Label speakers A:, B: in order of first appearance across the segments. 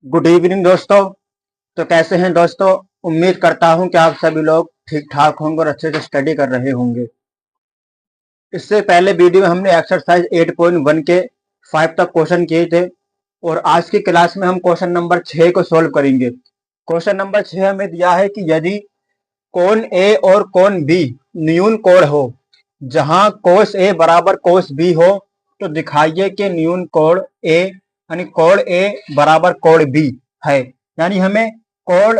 A: Good evening दोस्तों। तो कैसे हैं दोस्तों? उम्मीद करता हूं कि आप सभी लोग ठीक ठाक होंगे और अच्छे से स्टडी कर रहे होंगे। इससे पहले वीडियो में हमने एक्सरसाइज 8.1 के 5 तक क्वेश्चन किए थे और आज की क्लास में हम क्वेश्चन नंबर 6 को सोल्व करेंगे। क्वेश्चन नंबर 6 हमें दिया है कि यदि कोण ए और कोण बी न्यून कोण हो, जहां कोस ए बराबर कोस बी हो, तो दिखाइए कि न्यून कोण ए यानी कोण ए बराबर कोण बी है। यानी हमें कोण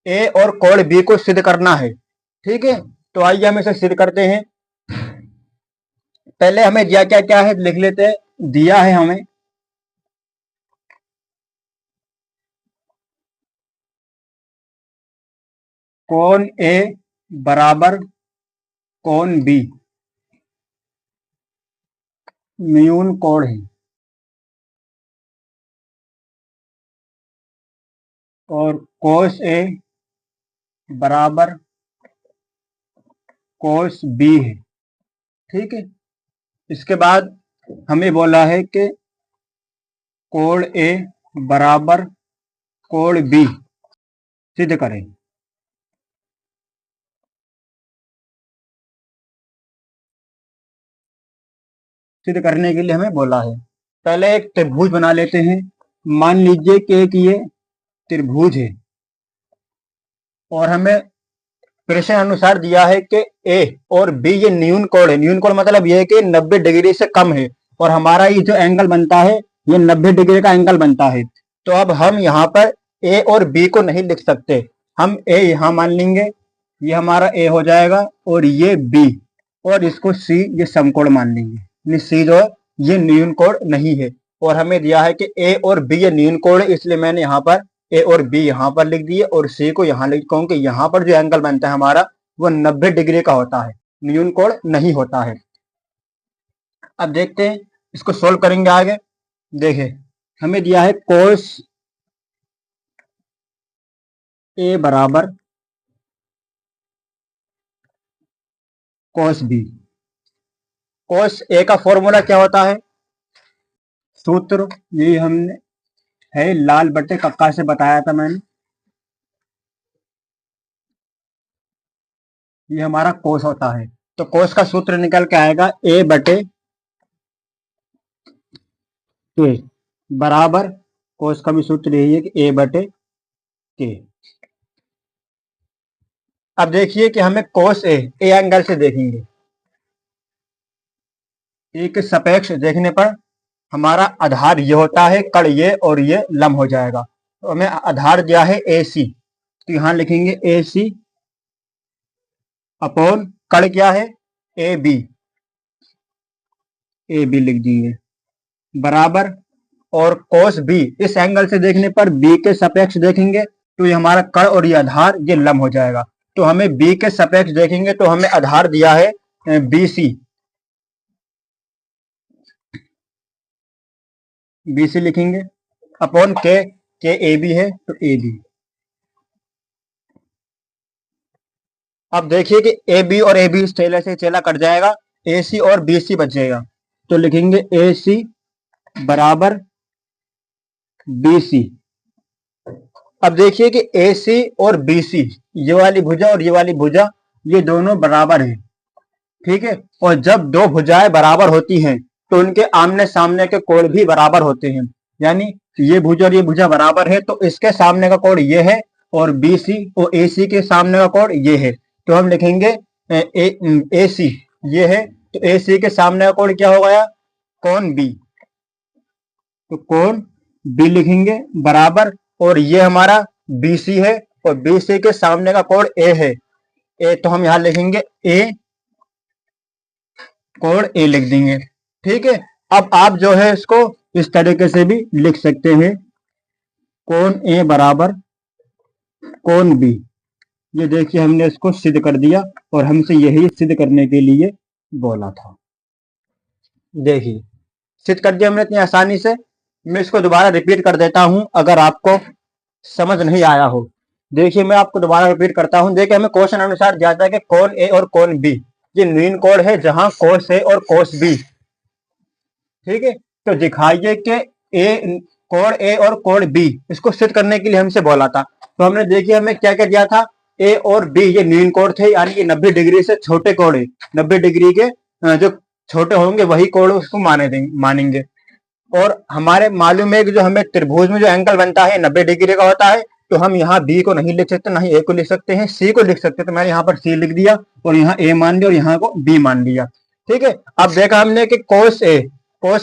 A: ए और कोण बी को सिद्ध करना है। ठीक है, तो आइए हम इसे सिद्ध करते हैं। पहले हमें दिया क्या क्या है लिख लेते हैं। दिया है हमें कोण ए बराबर कोण बी न्यून कोण है और कोस ए बराबर कोस बी है। ठीक है, इसके बाद हमें बोला है कि कोण ए बराबर कोण बी सिद्ध करें। सिद्ध करने के लिए हमें बोला है, पहले एक त्रिभुज बना लेते हैं। मान लीजिए कि एक ये त्रिभुज है और हमें प्रश्न अनुसार दिया है कि ए और बी ये न्यून कोण है। न्यून कोण मतलब ये है कि 90 डिग्री से कम है और हमारा ये जो एंगल बनता है ये 90 डिग्री का एंगल बनता है। तो अब हम यहाँ पर ए और बी को नहीं लिख सकते। हम ए यहाँ मान लेंगे, ये हमारा ए हो जाएगा और ये बी, और इसको सी ये समकोण मान लेंगे। सी जो है ये न्यून कोण नहीं है और हमें दिया है कि ए और बी ये न्यून कोण है, इसलिए मैंने यहाँ पर ए और बी यहाँ पर लिख दिए और सी को यहाँ लिख कहूँ कि यहाँ पर जो एंगल बनता है हमारा वो 90 डिग्री का होता है, न्यून कोण नहीं होता है। अब देखते हैं, इसको सोल्व करेंगे आगे। देखिए हमें दिया है कोस ए बराबर कोस बी। कोस ए का फॉर्मूला क्या होता है? सूत्र यही हमने है लाल बटे कक्का से बताया था मैंने। ये हमारा कोस होता है, तो कोस का सूत्र निकल के आएगा ए बटे के बराबर, कोस का भी सूत्र यही है कि ए बटे के। अब देखिए कि हमें कोस ए एंगल से देखेंगे। ए के सापेक्ष देखने पर हमारा आधार ये होता है, कड़ ये और ये लंब हो जाएगा। तो हमें आधार दिया है ए सी, तो यहां लिखेंगे ए सी अपॉन कड़ क्या है ए बी, ए बी लिख देंगे बराबर, और कोस बी इस एंगल से देखने पर बी के सापेक्ष देखेंगे तो ये हमारा कड़ और ये आधार ये लंब हो जाएगा। तो हमें बी के सापेक्ष देखेंगे तो हमें आधार दिया है बी सी, बी सी लिखेंगे अपॉन के ए बी है तो ए बी। अब देखिए कि ए बी और ए बी इस चेला से चेला कट जाएगा, ए सी और बी सी बचेगा, तो लिखेंगे ए सी बराबर बी सी। अब देखिए कि ए सी और बी सी ये वाली भुजा और ये वाली भुजा ये दोनों बराबर है। ठीक है, और जब दो भुजाएं बराबर होती हैं तो उनके आमने सामने के कोण भी बराबर होते हैं। यानी ये भुजा और ये भुजा बराबर है तो इसके सामने का कोण ये है और बी सी और ए सी के सामने का कोण ये है, तो हम लिखेंगे ए सी ये है, तो ए सी के सामने का कोण क्या हो गया कोण बी, तो कोण बी लिखेंगे बराबर, और ये हमारा बी सी है और बी सी के सामने का कोण ए है, ए तो हम यहां लिखेंगे ए कोण ए लिख देंगे। ठीक है, अब आप जो है इसको इस तरीके से भी लिख सकते हैं, कोण ए बराबर कोण बी। ये देखिए हमने इसको सिद्ध कर दिया और हमसे यही सिद्ध करने के लिए बोला था। देखिए सिद्ध कर दिया हमने इतनी आसानी से। मैं इसको दोबारा रिपीट कर देता हूं अगर आपको समझ नहीं आया हो। देखिए मैं आपको दोबारा रिपीट करता हूं। देखिए हमें क्वेश्चन अनुसार जाता है कि कोण ए और कोण बी ये न्यून कोण है जहां कोस ए और कोस बी। ठीक है, तो दिखाइए कि ए कोण ए और कोण बी इसको सिद्ध करने के लिए हमसे बोला था। तो हमने देखिए हमें क्या क्या दिया था, ए और बी ये मीन कोण थे, यानी कि 90 डिग्री से छोटे कोण है, 90 डिग्री के जो छोटे होंगे वही कोण उसको मानेंगे। और हमारे मालूम है कि जो हमें त्रिभुज में जो एंगल बनता है 90 डिग्री का होता है, तो हम यहाँ बी को नहीं लिख सकते, ना ही ए को लिख सकते हैं, सी को लिख सकते हैं। तो मैंने यहाँ पर सी लिख दिया और यहाँ ए मान लिया और यहाँ को बी मान लिया। ठीक है, अब देखा हमने कि कोस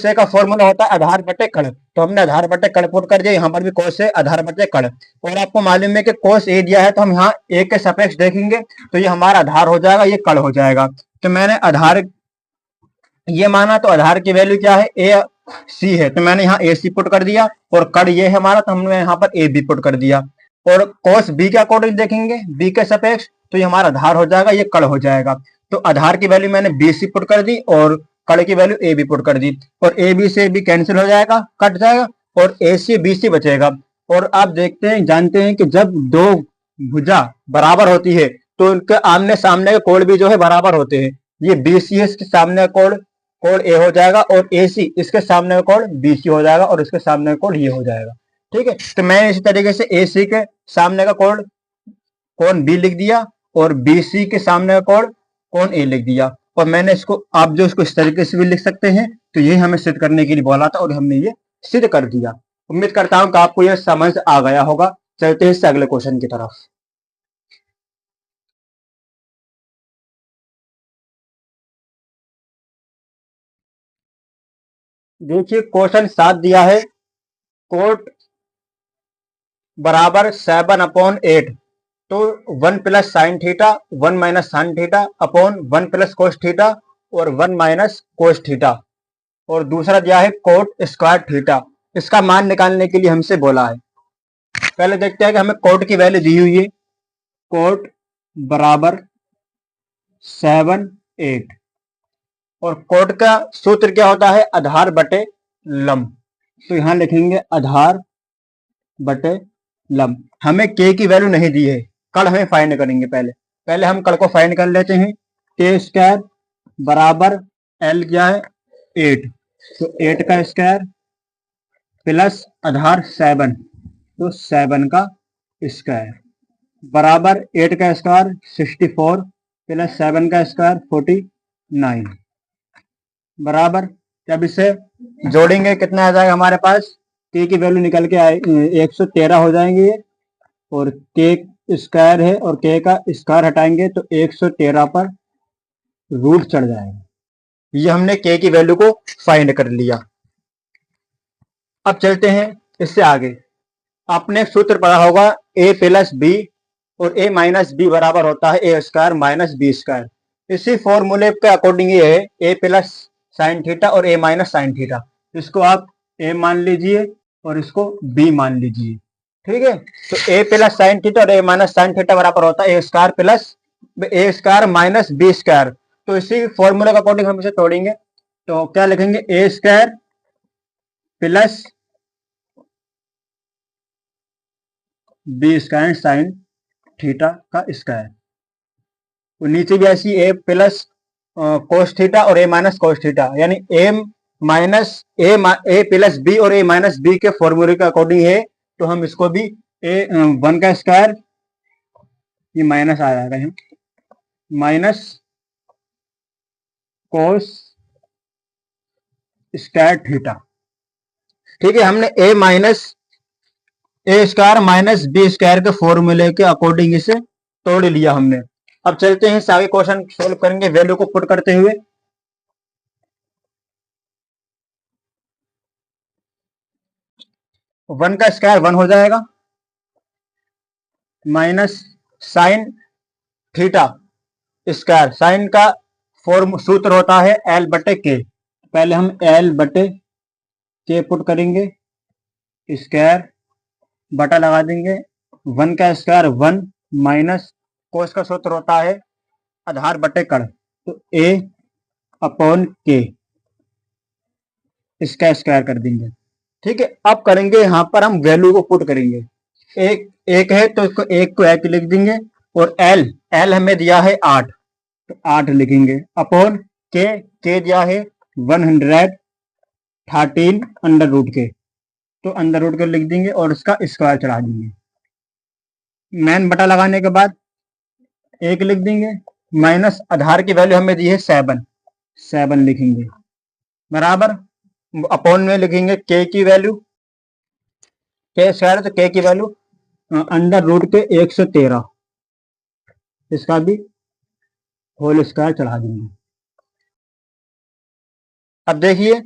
A: ए का फॉर्मूला होता है आधार बटे कण, तो हमने आधार बटे कण पुट कर दिया, यहाँ पर भी कोस ए आधार बटे कण। और आपको मालूम है कि कोस ए दिया है तो हम यहाँ ए के सापेक्ष देखेंगे तो ये हमारा आधार हो जाएगा, ये कण हो जाएगा। तो मैंने आधार ये माना, तो आधार की वैल्यू क्या है, ए सी है, तो मैंने यहाँ ए सी पुट कर दिया। और कण ये है हमारा, तो हमने यहाँ पर ए बी पुट कर दिया। और कोस बी के अकॉर्डिंग देखेंगे, बी के सापेक्ष, तो ये हमारा आधार हो जाएगा, ये कण हो जाएगा। तो आधार की वैल्यू मैंने बी सी पुट कर दी और कण की वैल्यू ए बी पुट कर दी। और ए बी से बी कैंसिल हो जाएगा, कट जाएगा, और ए सी बी सी बचेगा। और आप देखते हैं, जानते हैं कि जब दो भुजा बराबर होती है तो उनके आमने सामने के कोण भी जो है बराबर होते हैं। ये बी सी है, इसके सामने कोण ए हो जाएगा, और ए सी इसके सामने का कोण बी सी हो जाएगा, और इसके सामने का कोण ये हो जाएगा। ठीक है, तो मैं इसी तरीके से ए सी के सामने का कोण बी लिख दिया और बी सी के सामने का कोण ए लिख दिया। और मैंने इसको, आप जो इसको इस तरीके से भी लिख सकते हैं, तो यही हमें सिद्ध करने के लिए बोला था और हमने ये सिद्ध कर दिया। उम्मीद करता हूं कि आपको यह समझ आ गया होगा। चलते हैं इससे अगले क्वेश्चन की तरफ। देखिए क्वेश्चन 7 दिया है, कोट बराबर 7/8, तो 1 plus sine theta 1 minus sine theta upon 1 plus cos theta और 1 माइनस कोस थीटा। और दूसरा दिया है कोट स्क्वायर थीटा, इसका मान निकालने के लिए हमसे बोला है। पहले देखते हैं कि हमें कोट की वैल्यू दी हुई है, कोट बराबर 7/8, और कोट का सूत्र क्या होता है, आधार बटे लंब। तो यहां लिखेंगे आधार बटे लंब। हमें के की वैल्यू नहीं दी है, कण हमें फाइंड करेंगे। पहले हम कण को फाइंड कर लेते हैं। के स्क्वायर बराबर एल क्या है 8, तो 8 का स्क्वायर प्लस आधार 7, तो 7 का स्क्वायर बराबर 8 का स्क्वायर 64 प्लस 7 का स्क्वायर 49 बराबर, जब इसे जोड़ेंगे कितना आ जाएगा हमारे पास, के की वैल्यू निकल के आए 113 हो जाएंगे ये, और के स्क्वायर है और के का स्क्वायर हटाएंगे तो 113 पर रूट चढ़ जाएगा। ये हमने के की वैल्यू को फाइंड कर लिया। अब चलते हैं इससे आगे। आपने सूत्र पढ़ा होगा ए प्लस बी और ए माइनस बी बराबर होता है ए स्क्वायर माइनस बी स्क्वायर। इसी फॉर्मूले के अकॉर्डिंग ये है ए प्लस साइन थीटा और ए माइनस साइन थीटा। इसको आप ए मान लीजिए और इसको बी मान लीजिए। ठीक है, तो ए प्लस साइन थीटा और ए माइनस साइन थीटा बराबर होता है ए स्क्वायर प्लस ए स्क्वायर माइनस बी स्क्वायर। तो इसी फॉर्मूले के अकॉर्डिंग हम इसे तोड़ेंगे, तो क्या लिखेंगे, A square plus B square sine theta का स्क्वायर, और नीचे भी ऐसी ए प्लस कोस थीटा और ए माइनस कोस थीटा, यानी ए माइनस ए प्लस बी और ए माइनस बी के फॉर्मूले के अकॉर्डिंग है। तो हम इसको भी ए 1 का स्क्वायर, ये माइनस आ जाएगा यहाँ, माइनस कोस स्क्वायर थीटा। ठीक है, हमने ए माइनस ए स्क्वायर माइनस बी स्क्वायर के फॉर्मूले के अकॉर्डिंग इसे तोड़ लिया हमने। अब चलते हैं सारे क्वेश्चन सोल्व करेंगे वैल्यू को पुट करते हुए। 1 का स्क्वायर 1 हो जाएगा, minus sine theta square, sine का फॉर्म सूत्र होता है एल बटे के। पहले हम एल बटे के पुट करेंगे, स्क्वायर बटा लगा देंगे, 1 का स्क्वायर 1 माइनस कोस का सूत्र होता है आधार बटे कण, तो ए अपॉन के, इसका स्क्वायर कर देंगे। ठीक है, अब करेंगे यहाँ पर हम वैल्यू को पुट करेंगे। एक है तो इसको एक को एक लिख देंगे, और एल हमें दिया है 8, तो 8 लिखेंगे, अपॉन के दिया है 113 अंडर रूट के, तो अंदर रूट कर लिख देंगे और उसका स्क्वायर चढ़ा देंगे। मैन बटा लगाने के बाद 1 लिख देंगे, माइनस आधार की वैल्यू हमें दी है 7 लिखेंगे, बराबर अपॉन में लिखेंगे के की वैल्यू, के स्क्वायर तो के की वैल्यू अंडर रूट के 113, इसका भी होल स्क्वायर चढ़ा देंगे। अब देखिए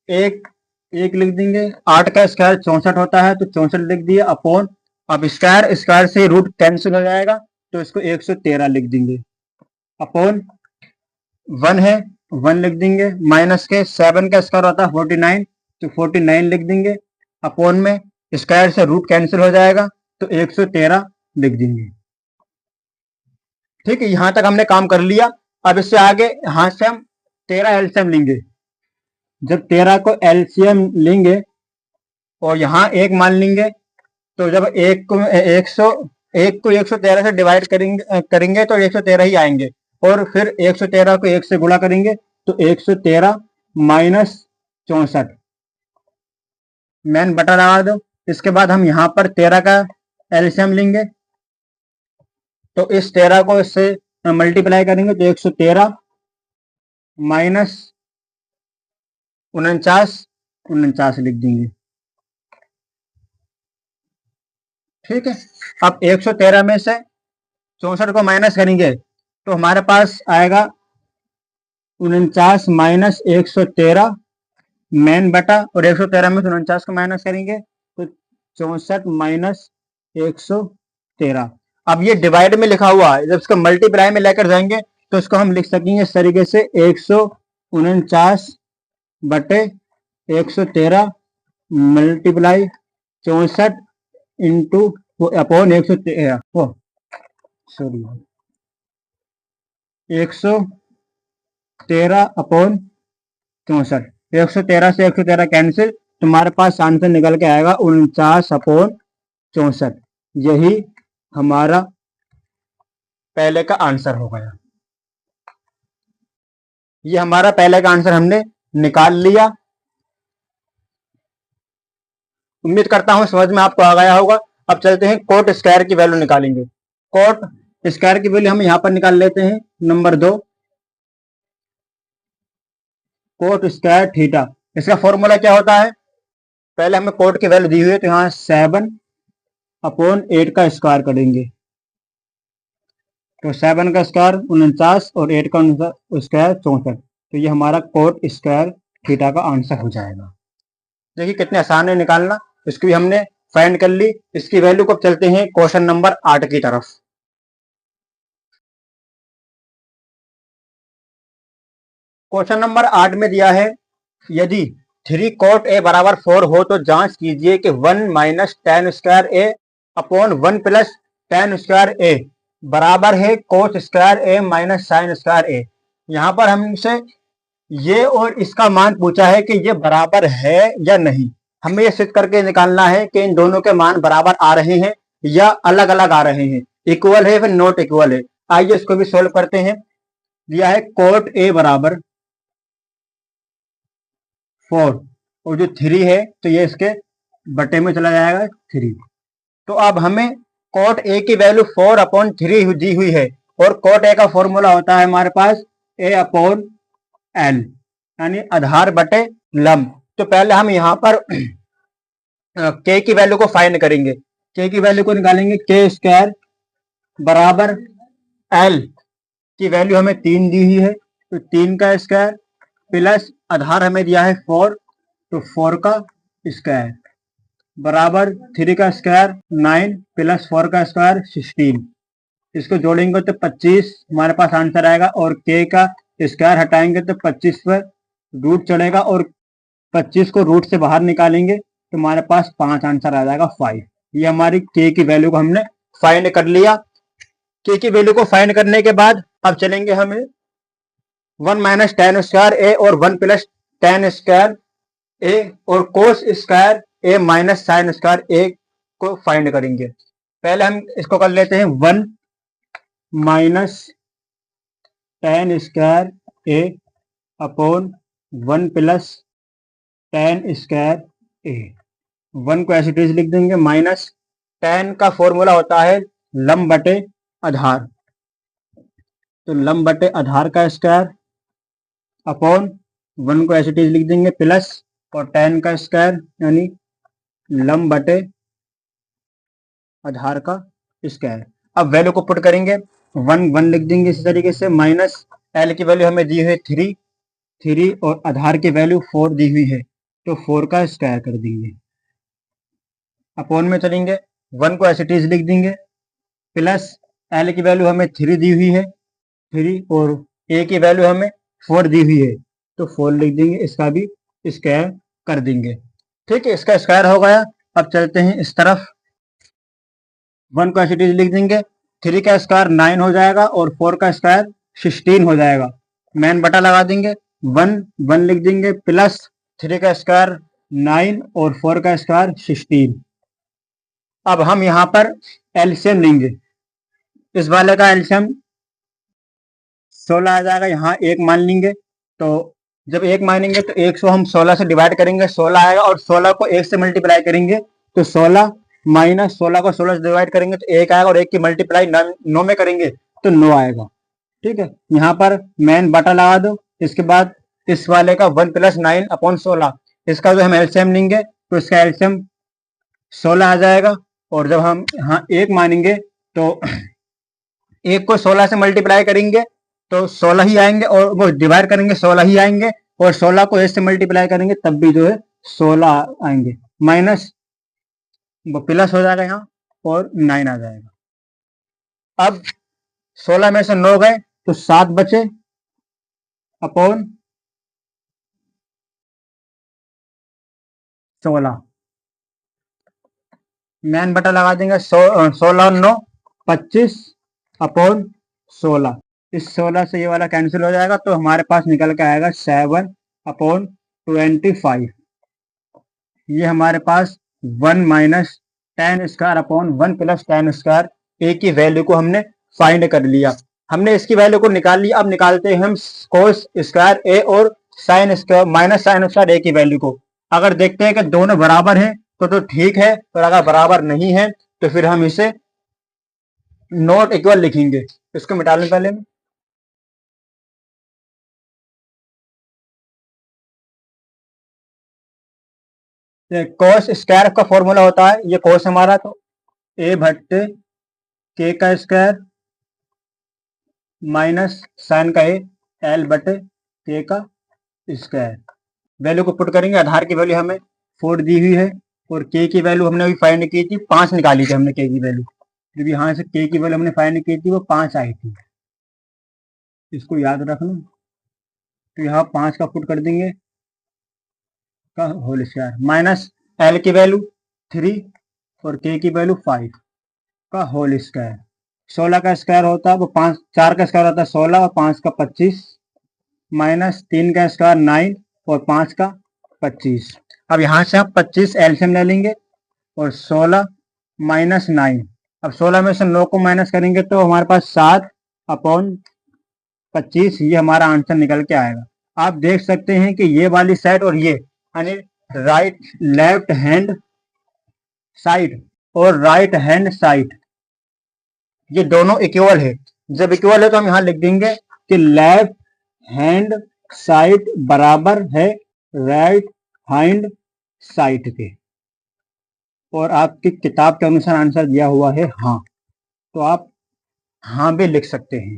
A: एक लिख देंगे, 8 का स्क्वायर 64 होता है तो 64 लिख दिया अपॉन, अब स्क्वायर स्क्वायर से रूट कैंसिल हो जाएगा तो इसको 113 लिख देंगे, अपॉन 1 है 1 लिख देंगे, माइनस के 7 का स्क्वायर होता है 49 तो 49 लिख देंगे, अपॉन में स्क्वायर से रूट कैंसिल हो जाएगा तो 113 लिख देंगे। ठीक है, यहां तक हमने काम कर लिया। अब इससे आगे यहां से हम 13 एलसीएम लेंगे। जब 13 को एलसीएम लेंगे और यहाँ 1 मान लेंगे तो जब 1 को 113 से डिवाइड करेंगे तो 113 ही आएंगे, और फिर 113 को 1 से गुणा करेंगे तो 113 माइनस 64, मैन बटा लगा दो। इसके बाद हम यहाँ पर 13 का एलसीएम लेंगे तो इस 13 को इससे मल्टीप्लाई करेंगे तो 113 माइनस 49 लिख देंगे। ठीक है, अब 113 में से 64 को माइनस करेंगे तो हमारे पास आएगा 49 माइनस 113 मैन बटा, और 113 में से 49 को माइनस करेंगे तो 64 माइनस 113। अब ये डिवाइड में लिखा हुआ है, जब इसको मल्टीप्लाई में लेकर जाएंगे तो इसको हम लिख सकेंगे इस तरीके से 149 बटे 113 multiply 64 into upon 113, sorry 113 upon 64, 113 से 113 कैंसिल, तुम्हारे पास आंसर निकल के आएगा 49 अपॉन 64। यही हमारा पहले का आंसर हो गया। ये हमारा पहले का आंसर हमने निकाल लिया। उम्मीद करता हूं समझ में आपको आ गया होगा। अब चलते हैं कोट स्क्वायर की वैल्यू निकालेंगे। कोट स्क्वायर की वैल्यू हम यहां पर निकाल लेते हैं, नंबर 2 कोट स्क्वायर थीटा। इसका फॉर्मूला क्या होता है, पहले हमें कोट की वैल्यू दी हुई है तो यहाँ 7 अपॉन 8 का स्क्वायर करेंगे तो 7 का स्क्वायर 49 और 8 का स्क्वायर 64, तो ये हमारा कोट स्क्वायर थीटा का आंसर हो जाएगा। देखिए कितने आसान है निकालना, इसकी भी हमने फाइंड कर ली। इसकी वैल्यू को चलते हैं क्वेश्चन नंबर 8 की तरफ। क्वेश्चन नंबर 8 में दिया है, यदि 3 कोट ए बराबर 4 हो तो जांच कीजिए कि 1 माइनस टेन स्क्वायर ए अपॉन 1 प्लस टेन स्क्वायर ए बराबर है कोस स्क्वायर ए माइनस साइन स्क्वायर ए। यहां पर हमसे ये और इसका मान पूछा है कि ये बराबर है या नहीं। हमें ये सिद्ध करके निकालना है कि इन दोनों के मान बराबर आ रहे हैं या अलग अलग आ रहे हैं, इक्वल है फिर नॉट इक्वल है। आइए इसको भी सोल्व करते हैं। दिया है कोट ए बराबर 4 और जो 3 है तो ये इसके बटे में चला जाएगा 3। तो अब हमें कोट ए की वैल्यू 4 अपॉन 3 दी हुई है, और कोट ए का फॉर्मूला होता है हमारे पास ए अपॉन एल, यानी आधार बटे लंब। तो पहले हम यहाँ पर के की वैल्यू को फाइंड करेंगे। के की वैल्यू को निकालेंगे, के स्क्वायर बराबर एल की वैल्यू हमें 3 दी हुई है तो 3 का स्क्वायर प्लस आधार हमें दिया है 4 तो 4 का स्क्वायर बराबर 3 का स्क्वायर 9 प्लस 4 का स्क्वायर 16। इसको जोड़ेंगे तो 25 हमारे पास आंसर आएगा, और के का स्क्वायर हटाएंगे तो 25 पर रूट चढ़ेगा, और 25 को रूट से बाहर निकालेंगे तो हमारे पास 5 आंसर आ जाएगा 5। ये हमारी के की वैल्यू को हमने फाइंड कर लिया। के की वैल्यू को फाइंड करने के बाद अब चलेंगे हमें 1 माइनस टेन स्क्वायर ए और 1 प्लस टेन स्क्वायर ए और कोस स्क्वायर ए माइनस साइन स्क्वायर ए को फाइंड करेंगे। पहले हम इसको कर लेते हैं 1 माइनस टेन स्क्वायर ए अपॉन 1 प्लस टेन स्क्वायर ए। 1 को ऐसे लिख देंगे माइनस tan का फॉर्मूला होता है लंब बटे आधार, तो लंब बटे आधार का स्क्वायर अपॉन 1 को ऐसे लिख देंगे प्लस और tan का स्क्वायर यानी लंब बटे आधार का स्क्वायर। अब वैल्यू को पुट करेंगे, 1 लिख देंगे इसी तरीके से, माइनस एल की वैल्यू हमें दी हुई है 3 और आधार की वैल्यू 4 दी हुई है, तो 4 का स्क्वायर कर देंगे। अपॉन में चलेंगे, 1 को ऐसे लिख देंगे प्लस एल की वैल्यू हमें 3 दी हुई है 3 और ए की वैल्यू हमें 4 दी हुई है, तो 4 लिख देंगे, इसका भी स्क्वायर कर देंगे। ठीक है, इसका स्क्वायर हो गया। अब चलते हैं इस तरफ, 1 को ऐसे लिख देंगे, 3 का स्क्वायर 9 हो जाएगा और 4 का स्क्वायर 16 हो जाएगा। मैन बटा लगा देंगे, 1 लिख देंगे प्लस 3 का स्क्वायर 9 और 4 का स्क्वायर 16। अब हम यहाँ पर एलसीएम लेंगे, इस वाले का एलसीएम 16 आ जाएगा, यहाँ 1 मान लेंगे, तो जब 1 मानेंगे तो 1 को हम 16 से डिवाइड करेंगे, 16 आएगा और 16 को 1 से मल्टीप्लाई करेंगे तो 16 माइनस 16 को 16 से डिवाइड करेंगे तो 1 आएगा और 1 की मल्टीप्लाई 9 में करेंगे तो 9 आएगा। ठीक है, यहाँ पर मैन बटा लगा दो, इसके बाद इस वाले का 1 प्लस 9 अपॉन 16, इसका जो हम एलसीएम लेंगे तो इसका एलसीएम 16 आ जाएगा और जब हम यहाँ 1 मानेंगे तो 1 को 16 से मल्टीप्लाई करेंगे तो 16 ही आएंगे और वो डिवाइड करेंगे 16 ही आएंगे और 16 को 1 से मल्टीप्लाई करेंगे तब भी जो है 16 आएंगे, माइनस वो प्लस हो जाएगा यहाँ और 9 आ जाएगा। अब 16 में से 9 गए तो 7 बचे अपॉन 16, मैन बटा लगा देंगे, 16 और 9 25 अपॉन 16, इस 16 से ये वाला कैंसिल हो जाएगा तो हमारे पास निकल के आएगा 7 अपॉन 25। ये हमारे पास 1 minus tan square upon 1 plus tan square A की वैल्यू को हमने फाइंड कर लिया। हमने इसकी वैल्यू को निकाल लिया। अब निकालते हैं हम कोस स्क्वायर ए और sine square minus sine square A की वैल्यू को। अगर देखते हैं कि दोनों बराबर हैं तो ठीक है, और अगर बराबर नहीं है तो फिर हम इसे नॉट इक्वल लिखेंगे। इसको मिटा लें पहले में, कोस स्क्वायर का फॉर्मूला होता है, ये कोस हमारा, तो ए भट्टे के का स्क्वायर माइनस साइन का ए एल बटे के का स्क्वायर। वैल्यू को पुट करेंगे, आधार की वैल्यू हमें 4 दी हुई है और के की वैल्यू हमने अभी फाइंड की थी 5 निकाली थी हमने के की वैल्यू, जब यहाँ से के की वैल्यू हमने फाइंड की थी वो 5 आई थी, इसको याद रखना। तो यहाँ 5 का पुट कर देंगे का होल स्क्वायर माइनस एल की वैल्यू 3 और के की वैल्यू 5 का होल स्क्वायर। 16 का स्क्वायर होता है वो 5, 4 का स्क्वायर होता है 16 और 5 का 25 माइनस 3 का स्क्वायर 9 और 5 का 25। अब यहाँ से आप 25 एलसीएम ले लेंगे और 16 माइनस 9, अब 16 में से 9 को माइनस करेंगे तो हमारे पास 7 अपॉन 25, ये हमारा आंसर निकल के आएगा। आप देख सकते हैं कि ये वाली साइड और ये यानी राइट लेफ्ट हैंड साइड और राइट हैंड साइड ये दोनों इक्वल है। जब इक्वल है तो हम यहाँ लिख देंगे कि लेफ्ट हैंड साइड बराबर है राइट हैंड साइड के, और आपकी किताब के अनुसार आंसर दिया हुआ है हाँ, तो आप हाँ भी लिख सकते हैं।